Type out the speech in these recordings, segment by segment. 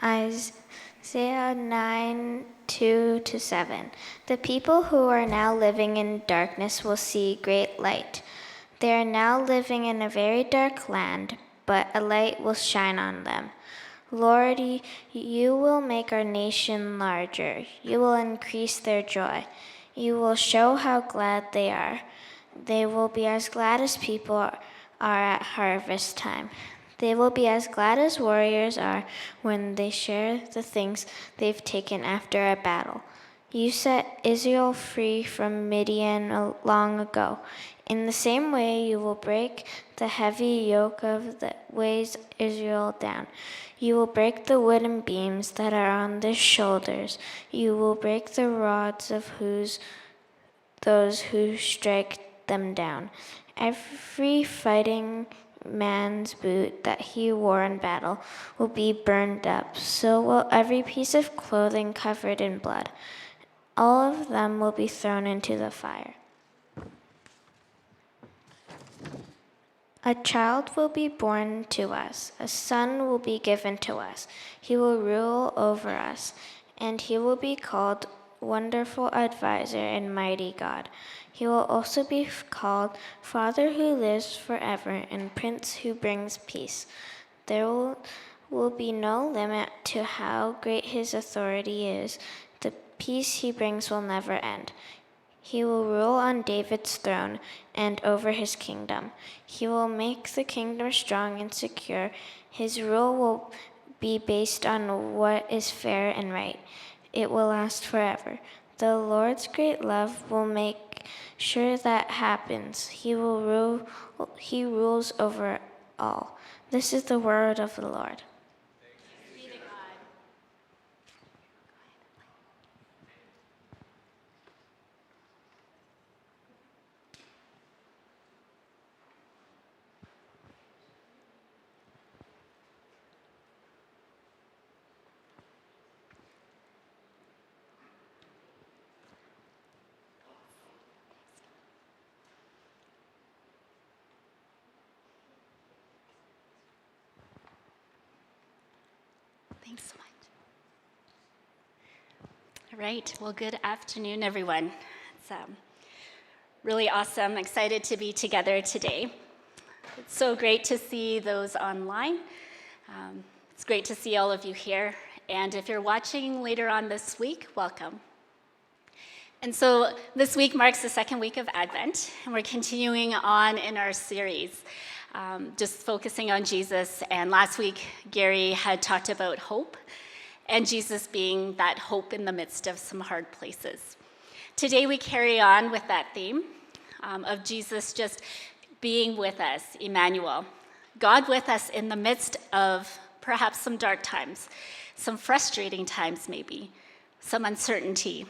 Isaiah 9:2-7. The people who are now living in darkness will see great light. They are now living in a very dark land, but a light will shine on them. Lord, you will make our nation larger. You will increase their joy. You will show how glad they are. They will be as glad as people are at harvest time. They will be as glad as warriors are when they share the things they've taken after a battle. You set Israel free from Midian long ago. In the same way, you will break the heavy yoke that weighs Israel down. You will break the wooden beams that are on their shoulders. You will break the rods of those who strike them down. Every fighting man's boot that he wore in battle will be burned up. So will every piece of clothing covered in blood. All of them will be thrown into the fire. A child will be born to us. A son will be given to us. He will rule over us, and he will be called Wonderful Advisor and Mighty God. He will also be called Father who lives forever and Prince who brings peace. There will be no limit to how great his authority is. The peace he brings will never end. He will rule on David's throne and over his kingdom. He will make the kingdom strong and secure. His rule will be based on what is fair and right. It will last forever. The Lord's great love will make sure that happens. He rules over all. This is the word of the Lord. Thanks so much. All right, well, good afternoon, everyone. It's really awesome. Excited to be together today. It's so great to see those online. It's great to see all of you here. And if you're watching later on this week, welcome. And so this week marks the second week of Advent, and we're continuing on in our series, just focusing on Jesus. And last week, Gary had talked about hope, and Jesus being that hope in the midst of some hard places. Today, we carry on with that theme of Jesus just being with us, Emmanuel. God with us in the midst of perhaps some dark times, some frustrating times maybe, some uncertainty,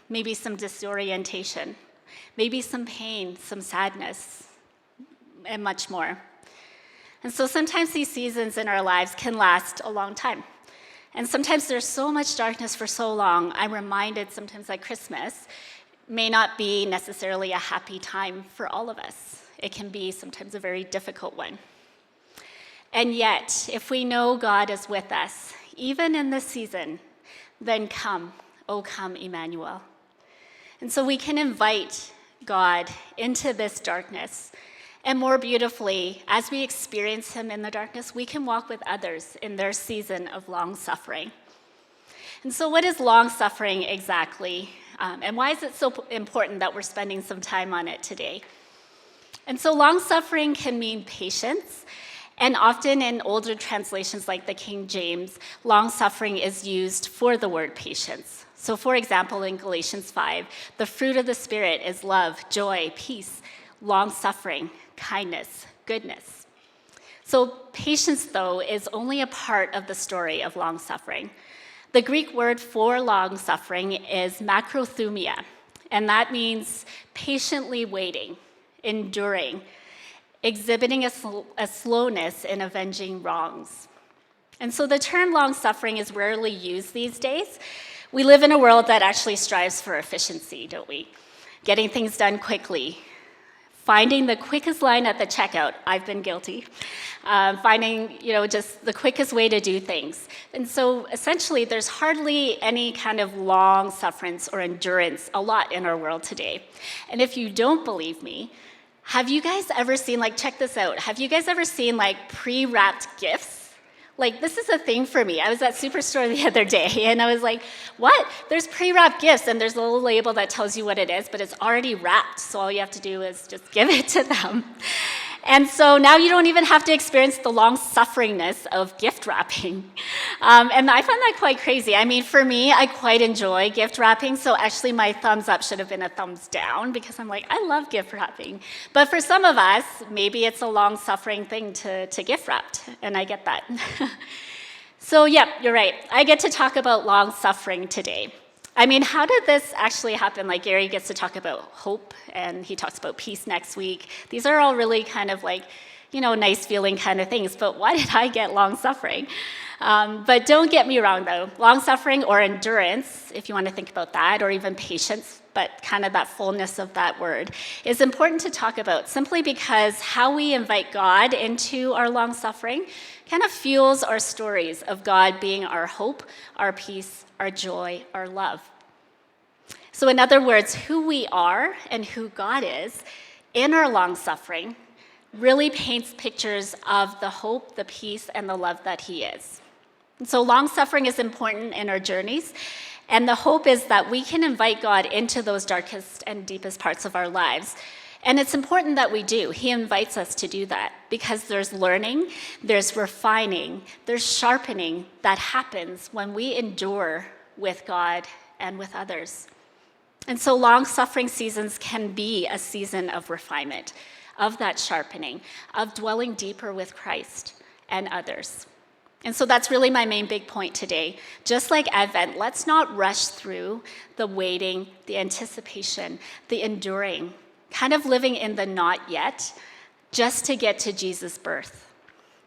maybe some disorientation, maybe some pain, some sadness, and much more. And so sometimes these seasons in our lives can last a long time. And sometimes there's so much darkness for so long. I'm reminded sometimes that Christmas may not be necessarily a happy time for all of us. It can be sometimes a very difficult one. And yet, if we know God is with us, even in this season, then come, oh come, Emmanuel. And so we can invite God into this darkness. And more beautifully, as we experience him in the darkness, we can walk with others in their season of long suffering. And so what is long suffering exactly? And why is it so important that we're spending some time on it today? And so long suffering can mean patience. And often in older translations like the King James, long suffering is used for the word patience. So for example, in Galatians 5, the fruit of the Spirit is love, joy, peace, long suffering, kindness, goodness. So patience, though, is only a part of the story of long suffering. The Greek word for long suffering is makrothumia, and that means patiently waiting, enduring, exhibiting a slowness in avenging wrongs. And so the term long suffering is rarely used these days. We live in a world that actually strives for efficiency, don't we? Getting things done quickly, finding the quickest line at the checkout. I've been guilty. Finding, just the quickest way to do things. And so essentially, there's hardly any kind of long sufferance or endurance a lot in our world today. And if you don't believe me, have you guys ever seen, check this out. Have you guys ever seen, pre-wrapped gifts? This is a thing for me. I was at Superstore the other day, and I was like, what? There's pre-wrapped gifts, and there's a little label that tells you what it is, but it's already wrapped, so all you have to do is just give it to them. And so now you don't even have to experience the long sufferingness of gift wrapping. And I find that quite crazy. I mean, for me, I quite enjoy gift wrapping, so actually my thumbs up should have been a thumbs down, because I'm like, I love gift wrapping. But for some of us, maybe it's a long suffering thing to gift wrap, and I get that. So yeah, you're right. I get to talk about long suffering today. I mean, how did this actually happen? Gary gets to talk about hope, and he talks about peace next week. These are all really kind of nice feeling kind of things, but why did I get long suffering? But don't get me wrong, though. Long suffering or endurance, if you want to think about that, or even patience, but kind of that fullness of that word, is important to talk about simply because how we invite God into our long suffering kind of fuels our stories of God being our hope, our peace, our joy, our love. So in other words, who we are and who God is in our long suffering really paints pictures of the hope, the peace, and the love that he is. And so long suffering is important in our journeys, and the hope is that we can invite God into those darkest and deepest parts of our lives. And it's important that we do. He invites us to do that because there's learning, there's refining, there's sharpening that happens when we endure with God and with others. And so long-suffering seasons can be a season of refinement, of that sharpening, of dwelling deeper with Christ and others. And so that's really my main big point today. Just like Advent, let's not rush through the waiting, the anticipation, the enduring, kind of living in the not yet, just to get to Jesus' birth.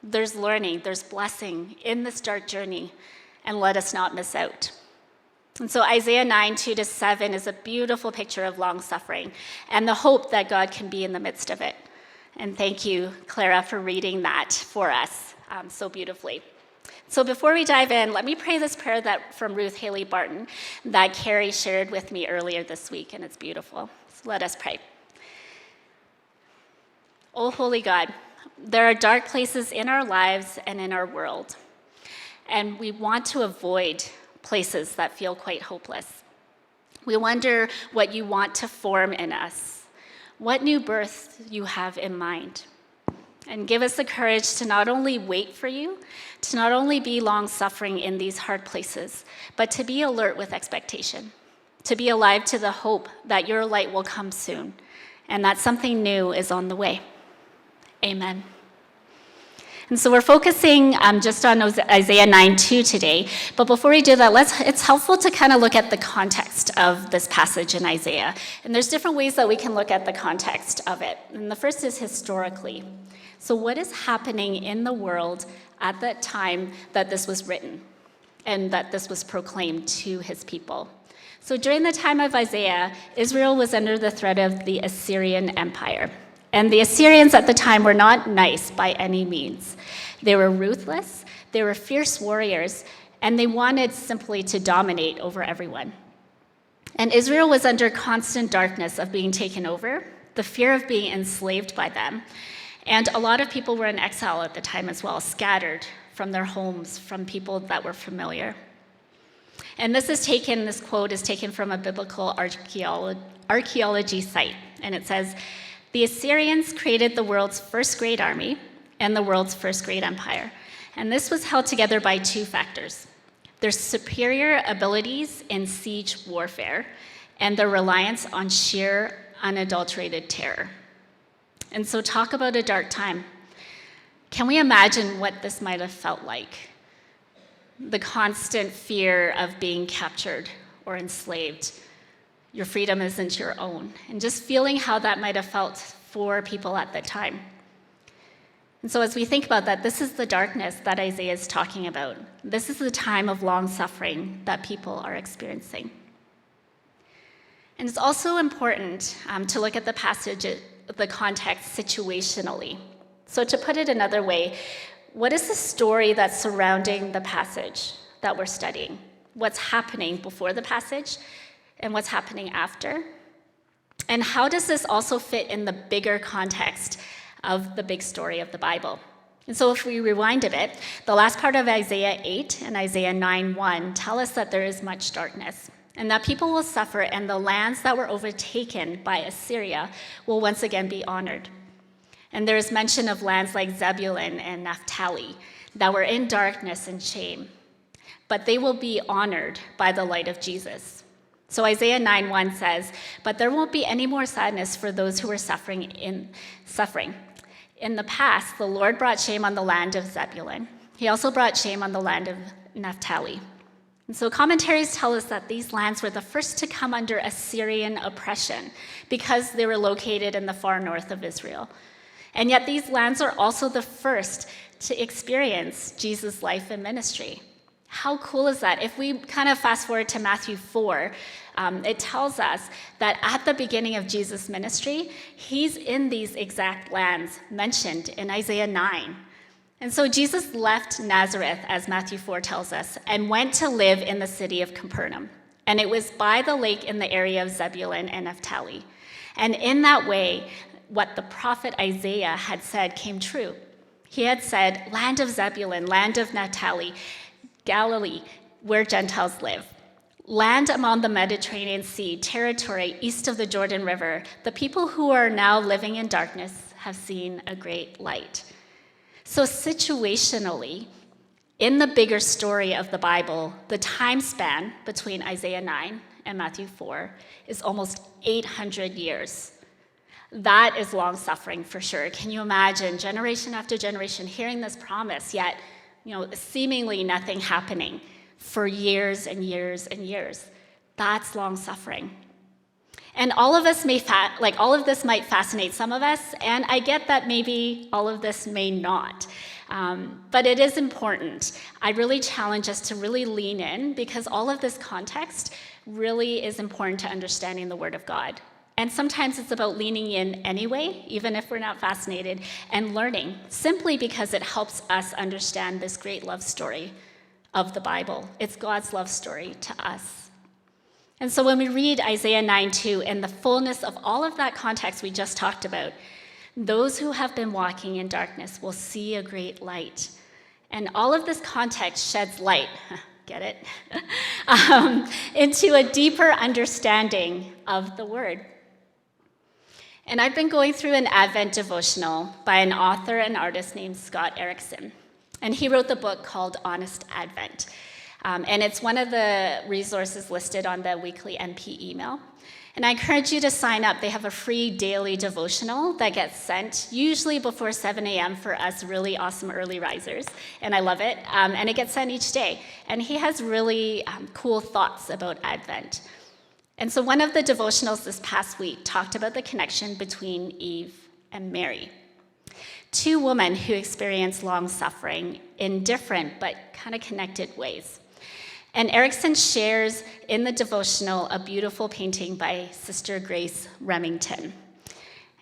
There's learning, there's blessing in this dark journey, and let us not miss out. And so Isaiah 9, 2-7 is a beautiful picture of long suffering and the hope that God can be in the midst of it. And thank you, Clara, for reading that for us so beautifully. So before we dive in, let me pray this prayer from Ruth Haley Barton that Carrie shared with me earlier this week, and it's beautiful. So let us pray. Oh, holy God, there are dark places in our lives and in our world, and we want to avoid places that feel quite hopeless. We wonder what you want to form in us, what new birth you have in mind. And give us the courage to not only wait for you, to not only be long-suffering in these hard places, but to be alert with expectation, to be alive to the hope that your light will come soon, and that something new is on the way. Amen. And so we're focusing just on Isaiah 9:2 today. But before we do that, it's helpful to kind of look at the context of this passage in Isaiah. And there's different ways that we can look at the context of it. And the first is historically. So what is happening in the world at that time that this was written and that this was proclaimed to his people? So during the time of Isaiah, Israel was under the threat of the Assyrian Empire. And the Assyrians at the time were not nice by any means. They were ruthless, they were fierce warriors, and they wanted simply to dominate over everyone. And Israel was under constant darkness of being taken over, the fear of being enslaved by them. And a lot of people were in exile at the time as well, scattered from their homes, from people that were familiar. And this quote is taken from a biblical archaeology site. And it says, "The Assyrians created the world's first great army and the world's first great empire. And this was held together by two factors: their superior abilities in siege warfare and their reliance on sheer, unadulterated terror." And so talk about a dark time. Can we imagine what this might have felt like? The constant fear of being captured or enslaved. Your freedom isn't your own. And just feeling how that might have felt for people at the time. And so as we think about that, this is the darkness that Isaiah is talking about. This is the time of long suffering that people are experiencing. And it's also important to look at the the context situationally. So to put it another way, what is the story that's surrounding the passage that we're studying? What's happening before the passage and what's happening after? And how does this also fit in the bigger context of the big story of the Bible? And so if we rewind a bit, the last part of Isaiah 8 and Isaiah 9:1 tell us that there is much darkness and that people will suffer, and the lands that were overtaken by Assyria will once again be honored. And there is mention of lands like Zebulun and Naphtali that were in darkness and shame, but they will be honored by the light of Jesus. So Isaiah 9:1 says, "But there won't be any more sadness for those who are suffering. In the past, the Lord brought shame on the land of Zebulun. He also brought shame on the land of Naphtali." And so commentaries tell us that these lands were the first to come under Assyrian oppression because they were located in the far north of Israel. And yet these lands are also the first to experience Jesus' life and ministry. How cool is that? If we kind of fast forward to Matthew 4, it tells us that at the beginning of Jesus' ministry, he's in these exact lands mentioned in Isaiah 9. And so Jesus left Nazareth, as Matthew 4 tells us, and went to live in the city of Capernaum. And it was by the lake in the area of Zebulun and Naphtali. And in that way, what the prophet Isaiah had said came true. He had said, "Land of Zebulun, land of Naphtali, Galilee, where Gentiles live. Land among the Mediterranean Sea, territory east of the Jordan River. The people who are now living in darkness have seen a great light." So situationally, in the bigger story of the Bible, the time span between Isaiah 9 and Matthew 4 is almost 800 years. That is long suffering for sure. Can you imagine generation after generation hearing this promise, yet seemingly nothing happening for years and years and years? That's long suffering. And all of this might fascinate some of us, and I get that maybe all of this may not. But it is important. I really challenge us to really lean in, because all of this context really is important to understanding the Word of God. And sometimes it's about leaning in anyway, even if we're not fascinated, and learning, simply because it helps us understand this great love story of the Bible. It's God's love story to us. And so when we read Isaiah 9:2 in the fullness of all of that context we just talked about, those who have been walking in darkness will see a great light. And all of this context sheds light, get it, into a deeper understanding of the Word. And I've been going through an Advent devotional by an author and artist named Scott Erickson. And he wrote the book called Honest Advent. And it's one of the resources listed on the weekly MP email. And I encourage you to sign up. They have a free daily devotional that gets sent, usually before 7 a.m. for us really awesome early risers. And I love it. And it gets sent each day. And he has really cool thoughts about Advent. And so one of the devotionals this past week talked about the connection between Eve and Mary, two women who experienced long suffering in different but kind of connected ways. And Erickson shares in the devotional a beautiful painting by Sister Grace Remington.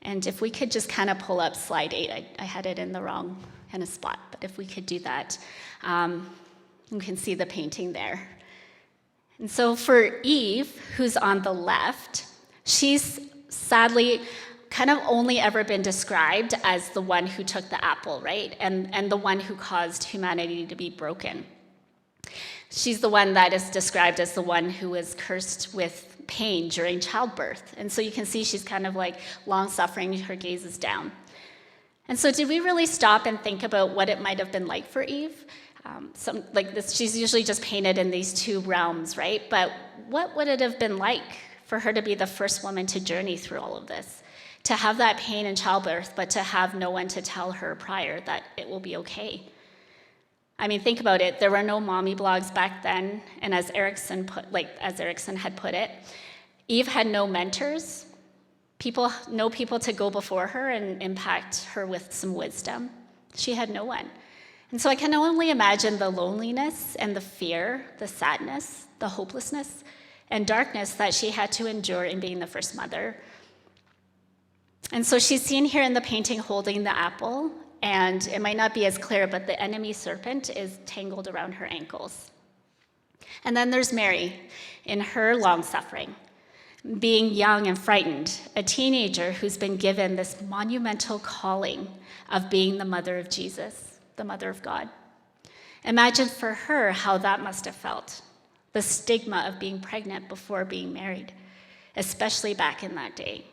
And if we could just kind of pull up slide 8, I had it in the wrong kind of spot, but if we could do that, you can see the painting there. And so for Eve, who's on the left, she's sadly kind of only ever been described as the one who took the apple, right? And the one who caused humanity to be broken. She's the one that is described as the one who was cursed with pain during childbirth. And so you can see she's kind of like long suffering, her gaze is down. And so did we really stop and think about what it might have been like for Eve? She's usually just painted in these two realms, right? But what would it have been like for her to be the first woman to journey through all of this? To have that pain in childbirth, but to have no one to tell her prior that it will be okay. I mean, think about it. There were no mommy blogs back then, and as Erickson had put it, Eve had no mentors, no people to go before her and impact her with some wisdom. She had no one. And so I can only imagine the loneliness and the fear, the sadness, the hopelessness, and darkness that she had to endure in being the first mother. And so she's seen here in the painting holding the apple, and it might not be as clear, but the enemy serpent is tangled around her ankles. And then there's Mary in her long suffering, being young and frightened, a teenager who's been given this monumental calling of being the mother of Jesus, the mother of God. Imagine for her how that must have felt, the stigma of being pregnant before being married, especially back in that day.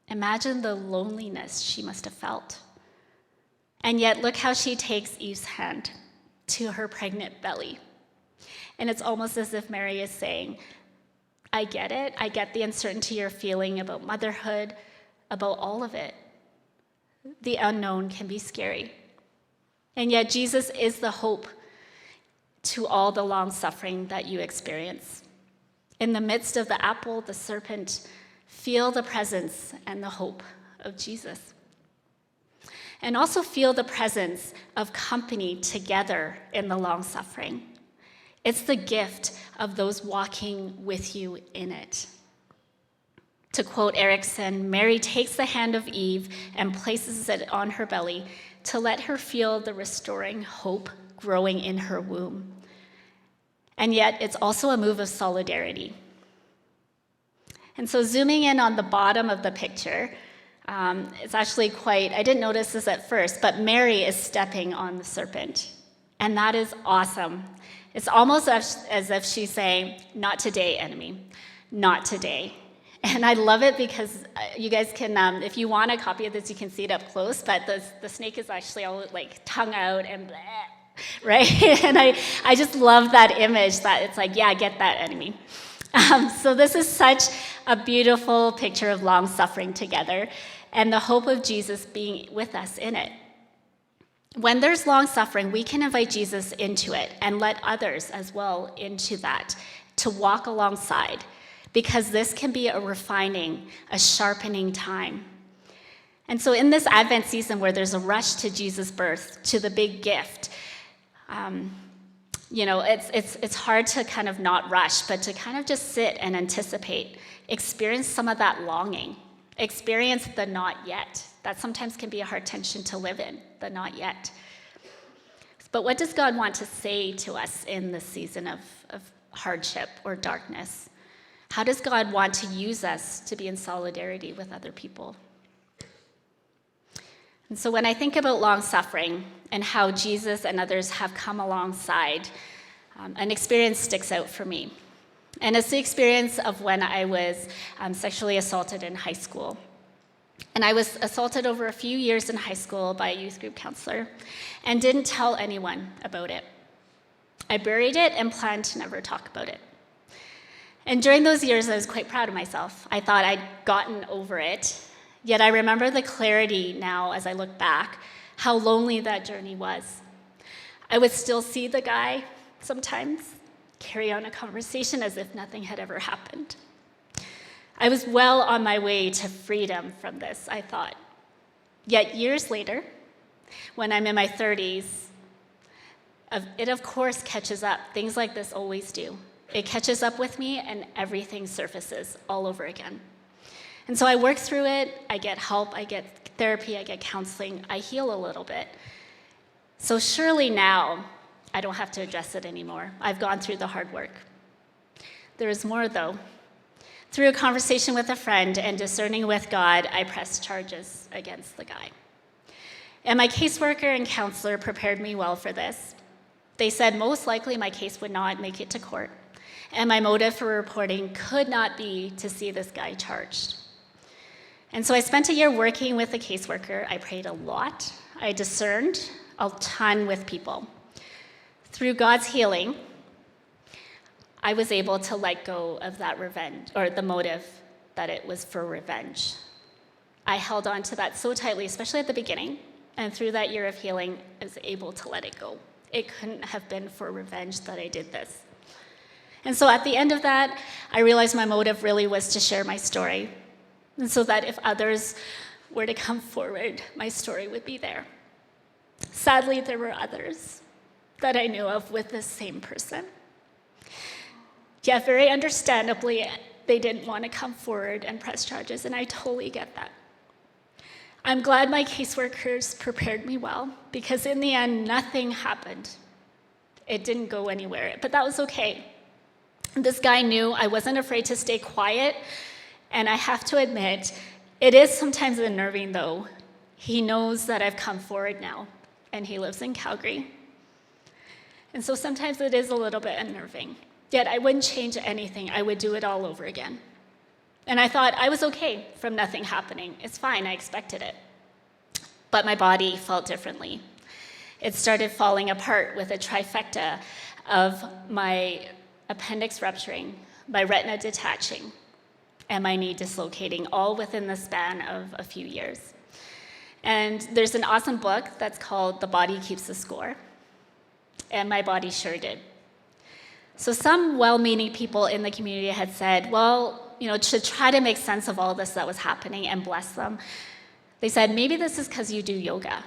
Imagine the loneliness she must have felt. And yet, look how she takes Eve's hand to her pregnant belly. And it's almost as if Mary is saying, I get it. I get the uncertainty you're feeling about motherhood, about all of it. The unknown can be scary. And yet, Jesus is the hope to all the long suffering that you experience. In the midst of the apple, the serpent, feel the presence and the hope of Jesus. And also feel the presence of company together in the long suffering. It's the gift of those walking with you in it. To quote Erickson, Mary takes the hand of Eve and places it on her belly to let her feel the restoring hope growing in her womb. And yet, it's also a move of solidarity. And so zooming in on the bottom of the picture, it's actually I didn't notice this at first, but Mary is stepping on the serpent. And that is awesome. It's almost as if she's saying, not today, enemy, not today. And I love it because you guys can, if you want a copy of this, you can see it up close, but the snake is actually all like tongue out and bleh, right? And I just love that image that it's like, yeah, get that, enemy. So this is such a beautiful picture of long suffering together and the hope of Jesus being with us in it. When there's long suffering, we can invite Jesus into it and let others as well into that, to walk alongside, because this can be a refining, a sharpening time. And so in this Advent season where there's a rush to Jesus' birth, to the big gift, it's hard to kind of not rush, but to kind of just sit and anticipate, experience some of that longing, experience the not yet. That sometimes can be a hard tension to live in, the not yet. But what does God want to say to us in this season of hardship or darkness? How does God want to use us to be in solidarity with other people? And so when I think about long suffering and how Jesus and others have come alongside, an experience sticks out for me. And it's the experience of when I was sexually assaulted in high school. And I was assaulted over a few years in high school by a youth group counselor and didn't tell anyone about it. I buried it and planned to never talk about it. And during those years, I was quite proud of myself. I thought I'd gotten over it, yet I remember the clarity now as I look back, how lonely that journey was. I would still see the guy sometimes, carry on a conversation as if nothing had ever happened. I was well on my way to freedom from this, I thought. Yet years later, when I'm in my 30s, it of course catches up. Things like this always do. It catches up with me and everything surfaces all over again. And so I work through it, I get help, I get therapy, I get counseling, I heal a little bit. So surely now, I don't have to address it anymore. I've gone through the hard work. There is more though. Through a conversation with a friend and discerning with God, I pressed charges against the guy. And my caseworker and counselor prepared me well for this. They said most likely my case would not make it to court, and my motive for reporting could not be to see this guy charged. And so I spent a year working with a caseworker. I prayed a lot. I discerned a ton with people. Through God's healing, I was able to let go of that revenge, or the motive that it was for revenge. I held on to that so tightly, especially at the beginning, and through that year of healing, I was able to let it go. It couldn't have been for revenge that I did this. And so at the end of that, I realized my motive really was to share my story, and so that if others were to come forward, my story would be there. Sadly, there were others that I knew of with this same person. Yet very understandably, they didn't want to come forward and press charges, and I totally get that. I'm glad my caseworkers prepared me well, because in the end, nothing happened. It didn't go anywhere, but that was okay. This guy knew I wasn't afraid to stay quiet, and I have to admit, it is sometimes unnerving though. He knows that I've come forward now, and he lives in Calgary. And so sometimes it is a little bit unnerving. Yet I wouldn't change anything. I would do it all over again. And I thought I was okay from nothing happening. It's fine, I expected it. But my body felt differently. It started falling apart with a trifecta of my appendix rupturing, my retina detaching, and my knee dislocating, all within the span of a few years. And there's an awesome book that's called The Body Keeps the Score. And my body sure did. So some well-meaning people in the community had said, well, to try to make sense of all this that was happening and bless them, they said, maybe this is because you do yoga.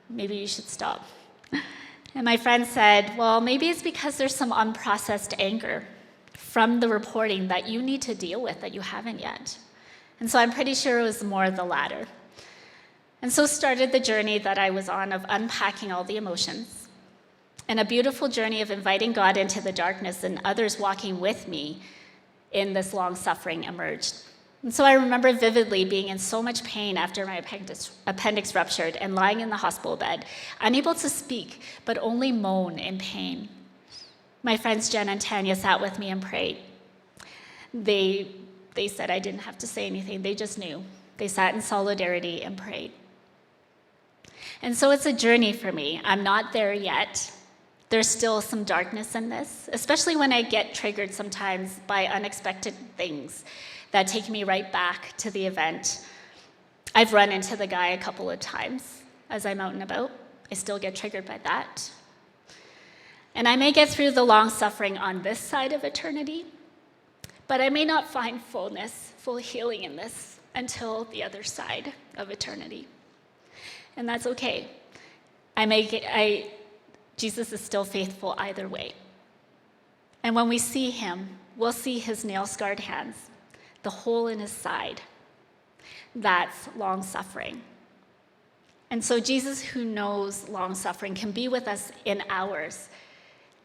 Maybe you should stop. And my friend said, well, maybe it's because there's some unprocessed anger from the reporting that you need to deal with that you haven't yet. And so I'm pretty sure it was more the latter. And so started the journey that I was on of unpacking all the emotions, and a beautiful journey of inviting God into the darkness and others walking with me in this long suffering emerged. And so I remember vividly being in so much pain after my appendix ruptured and lying in the hospital bed, unable to speak, but only moan in pain. My friends Jen and Tanya sat with me and prayed. They said I didn't have to say anything, they just knew. They sat in solidarity and prayed. And so it's a journey for me. I'm not there yet. There's still some darkness in this, especially when I get triggered sometimes by unexpected things that take me right back to the event. I've run into the guy a couple of times as I'm out and about. I still get triggered by that. And I may get through the long suffering on this side of eternity, but I may not find fullness, full healing in this until the other side of eternity. And that's okay. Jesus is still faithful either way. And when we see him, we'll see his nail-scarred hands, the hole in his side. That's long suffering. And so Jesus, who knows long suffering, can be with us in ours.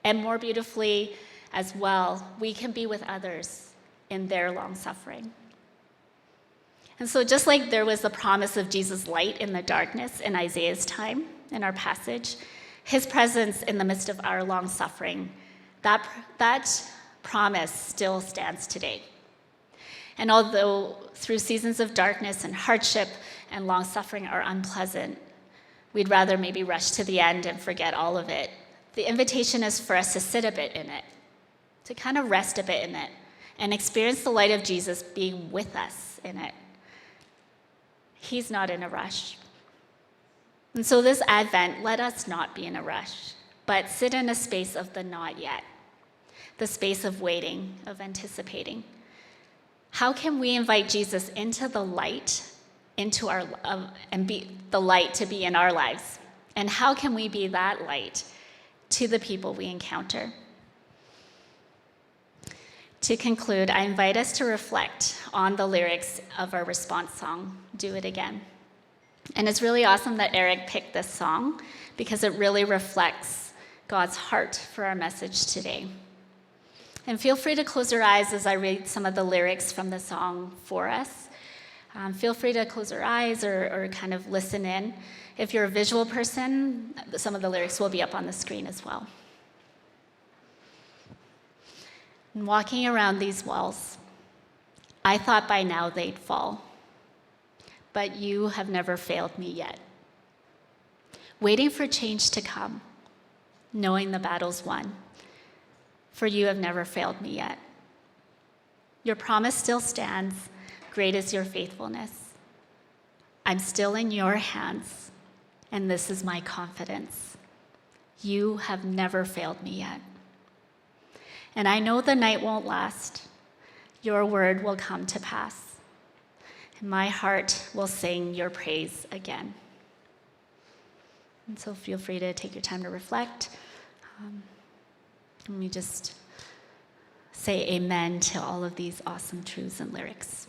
And more beautifully as well, we can be with others in their long suffering. And so just like there was the promise of Jesus' light in the darkness in Isaiah's time, in our passage, his presence in the midst of our long suffering, that promise still stands today. And although through seasons of darkness and hardship and long suffering are unpleasant, we'd rather maybe rush to the end and forget all of it. The invitation is for us to sit a bit in it, to kind of rest a bit in it, and experience the light of Jesus being with us in it. He's not in a rush. And so this Advent, let us not be in a rush, but sit in a space of the not yet, the space of waiting, of anticipating. How can we invite Jesus into the light, and be the light to be in our lives? And how can we be that light to the people we encounter? To conclude, I invite us to reflect on the lyrics of our response song, Do It Again. And it's really awesome that Eric picked this song because it really reflects God's heart for our message today. And feel free to close your eyes as I read some of the lyrics from the song for us. Feel free to close your eyes or kind of listen in. If you're a visual person, some of the lyrics will be up on the screen as well. And walking around these walls, I thought by now they'd fall. But you have never failed me yet. Waiting for change to come, knowing the battle's won, for you have never failed me yet. Your promise still stands, great is your faithfulness. I'm still in your hands, and this is my confidence. You have never failed me yet. And I know the night won't last. Your word will come to pass. And my heart will sing your praise again. And so feel free to take your time to reflect. Let me just say amen to all of these awesome truths and lyrics.